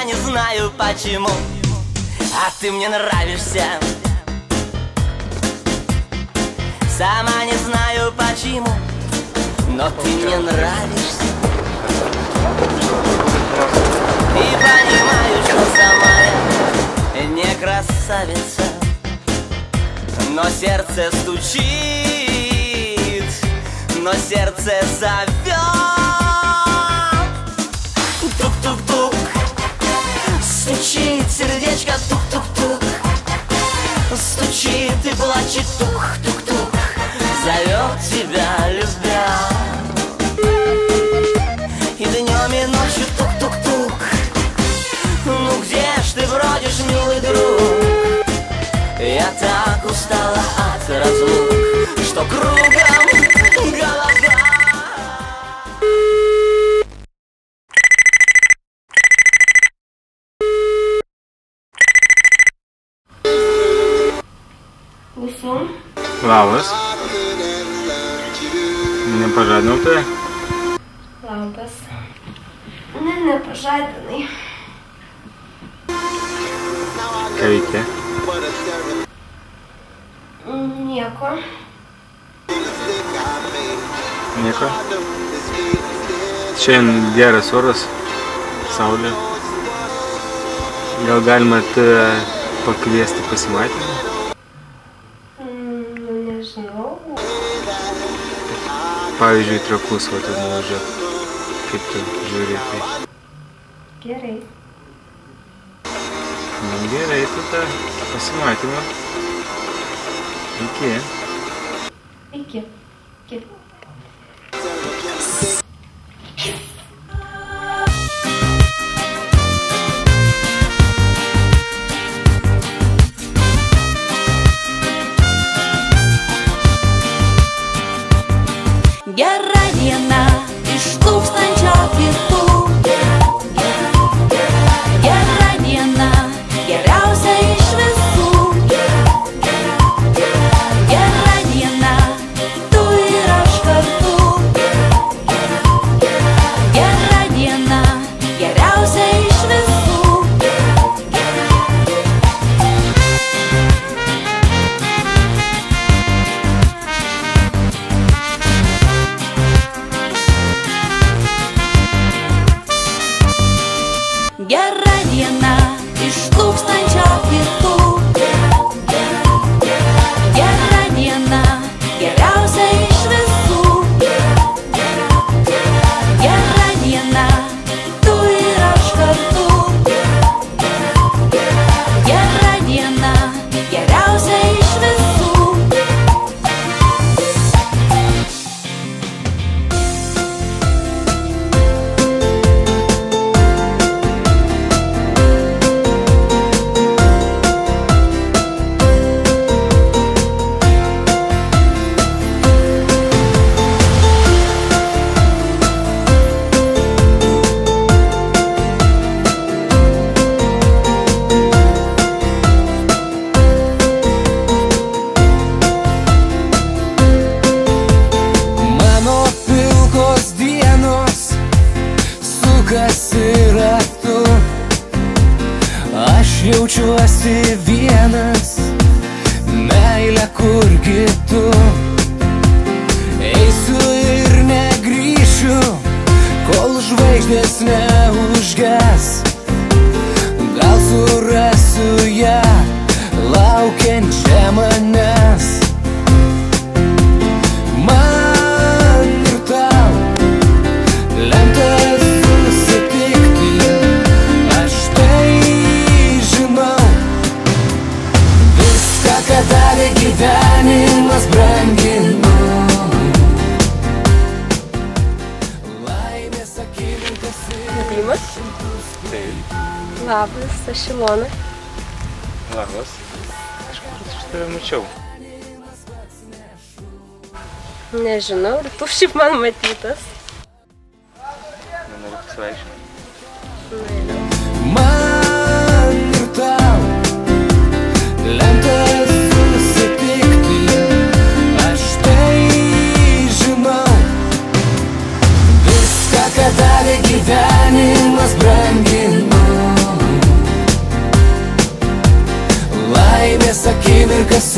сама не знаю почему, а ты мне нравишься. Сама не знаю почему, но ты мне нравишься. И понимаю, что сама я не красавица, но сердце стучит, но сердце зовет. Тук-тук-тук, стучит сердечко, тук-тук-тук, стучит и плачет, тук-тук-тук, зовет тебя, любя. И днем и ночью тук-тук-тук. Ну где ж ты бродишь, милый друг? Я так устала от разлук, что кругом голова. Visiem. Labas. Nepažadinau tave? Labas. Ne, nepažadinai. Ką veiki? Nieko. Nieko? Šiandien geras oras, saulė. Gal galima tave pakviesti pasimatymą? Nežinau. Pavyzdžiui, Trakus nuvažiuoti. Kaip tu žiūri į tai? Gerai. Gerai, tada pasimatymą. Iki. Iki. Iki. Gera diena iš tūkstančio kitų. Gera diena, geriausia iš visų. Gera diena, tu ir aš kartu. Gera diena, geriausia iš visų. Gera diena iš tūkstančio kitų. Gera diena, geriausia iš visų. Gera diena, tu ir aš kartu. Gera diena, geriausia iš visų. Mano pilkos dienos sukasi ratu. Aš jaučiuosi vienas, meilė kur kitu. Eisiu ir negrįšiu, kol žvaigždės neužges. Gal surasiu ją laukiančią manęs. Man ir tau lemta susitikti, aš tai žinau. Viską, ką davė gyvenimas, branginu. Laimės akimirkas ir Dimas. Taip. Labas, aš Ilona. Labas. Kažkur aš tave mačiau. Nežinau, ir tu šiaip man matytas. Nenoriu pasveikinti. man ir tau lemta susitikti, aš tai žinau. Viską, ką davė gyvenimas, branginu.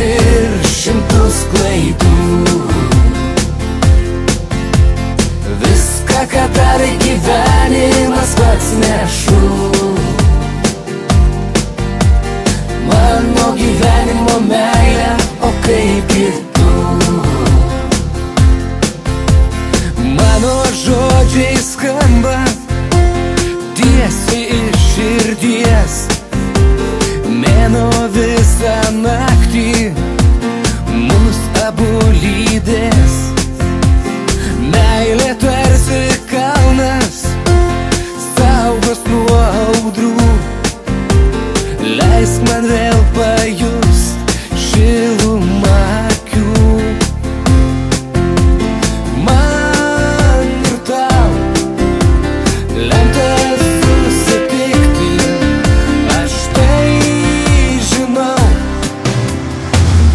ir 100 klaidų. Viską, ką darai gyvenimas, pats nešu. Mano gyvenimo meilė, o kaip ir tu. Mano žodžiai skamba tiesiai iš širdies. Mėnuo visą naktį mus abu lydės. Meilė tarsi kalnas, saugos nuo audrų. Leisk man vėl pajust šilumą akių. Man ir tau lemta susitikti, aš tai žinau.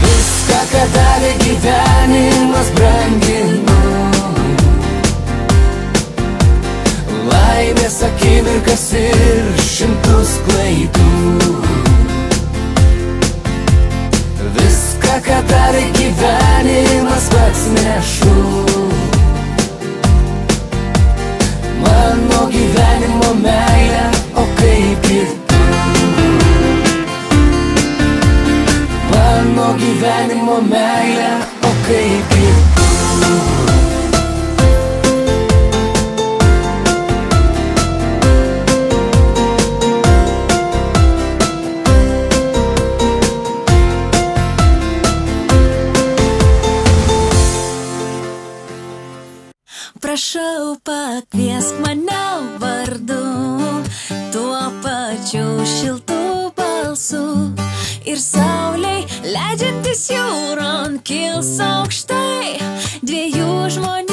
Viską, ką davė gyvenimas, branginu. Laimės akimirkas ir 100 klaidų. Viską, ką darai gyvenimas, pats nešu. Mano gyvenimo meilė, o kaip ir tu. Mano gyvenimo meilė, o kaip ir tu. Prašau, pakviesk mane vardu, tuo pačiu šiltu balsu. Ir saulei leidžiantis jūron kils aukštai, dviejų žmonių